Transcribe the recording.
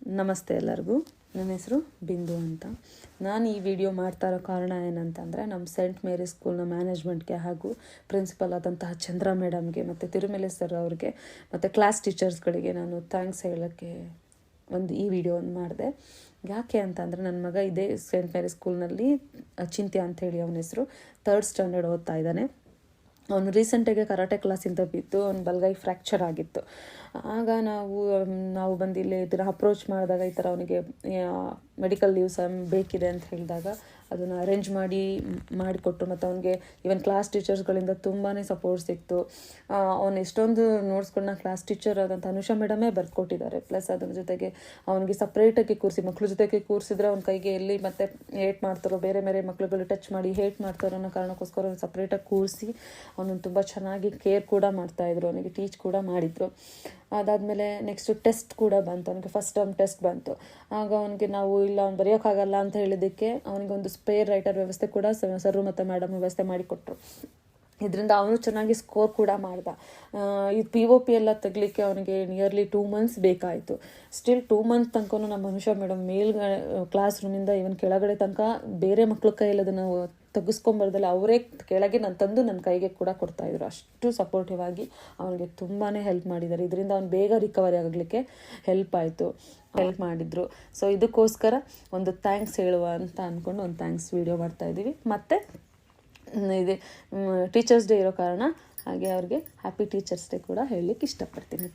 ನಮಸ್ತೆ ಎಲ್ಲರಿಗೂ. ನನ್ನ ಹೆಸರು ಬಿಂದು ಅಂತ. ನಾನು ಈ ವಿಡಿಯೋ ಮಾಡ್ತಾ ಇರೋ ಕಾರಣ ಏನಂತಂದರೆ, ನಮ್ಮ ಸೆಂಟ್ ಮೇರಿ ಸ್ಕೂಲ್ನ ಮ್ಯಾನೇಜ್ಮೆಂಟ್ಗೆ ಹಾಗೂ ಪ್ರಿನ್ಸಿಪಲ್ ಆದಂತಹ ಚಂದ್ರ ಮೇಡಮ್ಗೆ ಮತ್ತು ತಿರುಮಲೆ ಸರ್ ಅವ್ರಿಗೆ ಮತ್ತು ಕ್ಲಾಸ್ ಟೀಚರ್ಸ್ಗಳಿಗೆ ನಾನು ಥ್ಯಾಂಕ್ಸ್ ಹೇಳೋಕ್ಕೆ ಈ ವಿಡಿಯೋವನ್ನು ಮಾಡಿದೆ. ಯಾಕೆ ಅಂತಂದರೆ, ನನ್ನ ಮಗ ಇದೇ ಸೆಂಟ್ ಮೇರಿ ಸ್ಕೂಲ್ನಲ್ಲಿ ಚಿಂತ್ಯ ಅಂಥೇಳಿ ಅವನ ಹೆಸರು 3rd ಸ್ಟ್ಯಾಂಡರ್ಡ್ ಓದ್ತಾ ಇದ್ದಾನೆ. ಅವನು ರೀಸೆಂಟಾಗೆ ಕರಾಟೆ ಕ್ಲಾಸಿಂದ ಬಿದ್ದು ಅವ್ನ ಬಲಗೈ ಫ್ರ್ಯಾಕ್ಚರ್ ಆಗಿತ್ತು. ಆಗ ನಾವು ಬಂದು ಇಲ್ಲಿ ಇದನ್ನು ಅಪ್ರೋಚ್ ಮಾಡಿದಾಗ ಈ ಥರ ಅವನಿಗೆ ಮೆಡಿಕಲ್ ಲೀವ್ಸ್ ಬೇಕಿದೆ ಅಂತ ಹೇಳಿದಾಗ ಅದನ್ನು ಅರೇಂಜ್ ಮಾಡಿಕೊಟ್ರು. ಮತ್ತು ಅವನಿಗೆ ಈವನ್ ಕ್ಲಾಸ್ ಟೀಚರ್ಸ್ಗಳಿಂದ ತುಂಬಾ ಸಪೋರ್ಟ್ ಸಿಕ್ತು. ಅವನು ಎಷ್ಟೊಂದು ನೋಟ್ಸ್ಗಳನ್ನ ಕ್ಲಾಸ್ ಟೀಚರ್ ಆದಂಥ ಅನುಷಾ ಮೇಡಮೇ ಬರ್ಕೊಟ್ಟಿದ್ದಾರೆ. ಪ್ಲಸ್ ಅದ್ರ ಜೊತೆಗೆ ಅವನಿಗೆ ಸಪ್ರೇಟಾಗಿ ಕೂರಿಸಿ ಮಕ್ಳ ಜೊತೆಗೆ ಕೂರಿಸಿದ್ರೆ ಅವ್ನ ಕೈಗೆ ಎಲ್ಲಿ ಮತ್ತೆ ಹೇಟ್ ಮಾಡ್ತಾರೋ, ಬೇರೆ ಬೇರೆ ಮಕ್ಳುಗಳು ಟಚ್ ಮಾಡಿ ಹೇಟ್ ಮಾಡ್ತಾರೋ ಅನ್ನೋ ಕಾರಣಕ್ಕೋಸ್ಕರ ಅವ್ನು ಸಪ್ರೇಟಾಗಿ ಕೂರಿಸಿ ಅವನನ್ನು ತುಂಬ ಚೆನ್ನಾಗಿ ಕೇರ್ ಕೂಡ ಮಾಡ್ತಾಯಿದ್ರು, ಅವನಿಗೆ ಟೀಚ್ ಕೂಡ ಮಾಡಿದರು. ಅದಾದಮೇಲೆ ನೆಕ್ಸ್ಟು ಟೆಸ್ಟ್ ಕೂಡ ಬಂತು, ಅವನಿಗೆ ಫಸ್ಟ್ ಟರ್ಮ್ ಟೆಸ್ಟ್ ಬಂತು. ಆಗ ಅವನಿಗೆ ನಾವು ಇಲ್ಲ ಅವ್ನು ಬರೆಯೋಕ್ಕಾಗಲ್ಲ ಅಂತ ಹೇಳಿದ್ದಕ್ಕೆ ಅವನಿಗೊಂದು ಸ್ಪೇರ್ ರೈಟರ್ ವ್ಯವಸ್ಥೆ ಕೂಡ ಸರು ಮತ್ತು ಮೇಡಮ್ ವ್ಯವಸ್ಥೆ ಮಾಡಿಕೊಟ್ರು. ಇದರಿಂದ ಅವನು ಚೆನ್ನಾಗಿ ಸ್ಕೋರ್ ಕೂಡ ಮಾಡ್ದ. ಈ POP ಎಲ್ಲ ತೆಗಲಿಕ್ಕೆ ಅವನಿಗೆ ನಿಯರ್ಲಿ 2 months ಬೇಕಾಯಿತು. ಸ್ಟಿಲ್ 2 months ತನಕ ನಮ್ಮ ಅನುಷಾ ಮೇಡಮ್ ಕ್ಲಾಸ್ ರೂಮಿಂದ ಇವನ್ ಕೆಳಗಡೆ ತನಕ ಬೇರೆ ಮಕ್ಳ ಕೈಯಲ್ಲಿ ಅದನ್ನು ತೆಗೆಸ್ಕೊಂಬರ್ದಲ್ಲ ಅವರೇ ಕೆಳಗೆ ತಂದು ನನ್ನ ಕೈಗೆ ಕೂಡ ಕೊಡ್ತಾಯಿದ್ರು. ಅಷ್ಟು ಸಪೋರ್ಟಿವ್ ಆಗಿ ಅವನಿಗೆ ತುಂಬಾ ಹೆಲ್ಪ್ ಮಾಡಿದ್ದಾರೆ. ಇದರಿಂದ ಅವ್ನು ಬೇಗ ರಿಕವರಿ ಆಗಲಿಕ್ಕೆ ಹೆಲ್ಪ್ ಮಾಡಿದರು. ಸೊ ಇದಕ್ಕೋಸ್ಕರ ಒಂದು ಥ್ಯಾಂಕ್ಸ್ ಹೇಳುವ ಅಂತ ಅಂದ್ಕೊಂಡು ಒಂದು ಥ್ಯಾಂಕ್ಸ್ ವಿಡಿಯೋ ಮಾಡ್ತಾಯಿದ್ದೀವಿ. ಮತ್ತು ಇದು ಟೀಚರ್ಸ್ ಡೇ ಇರೋ ಕಾರಣ ಹಾಗೆ ಅವ್ರಿಗೆ ಹ್ಯಾಪಿ ಟೀಚರ್ಸ್ ಡೇ ಕೂಡ ಹೇಳಲಿಕ್ಕೆ ಇಷ್ಟಪಡ್ತೀನಿ.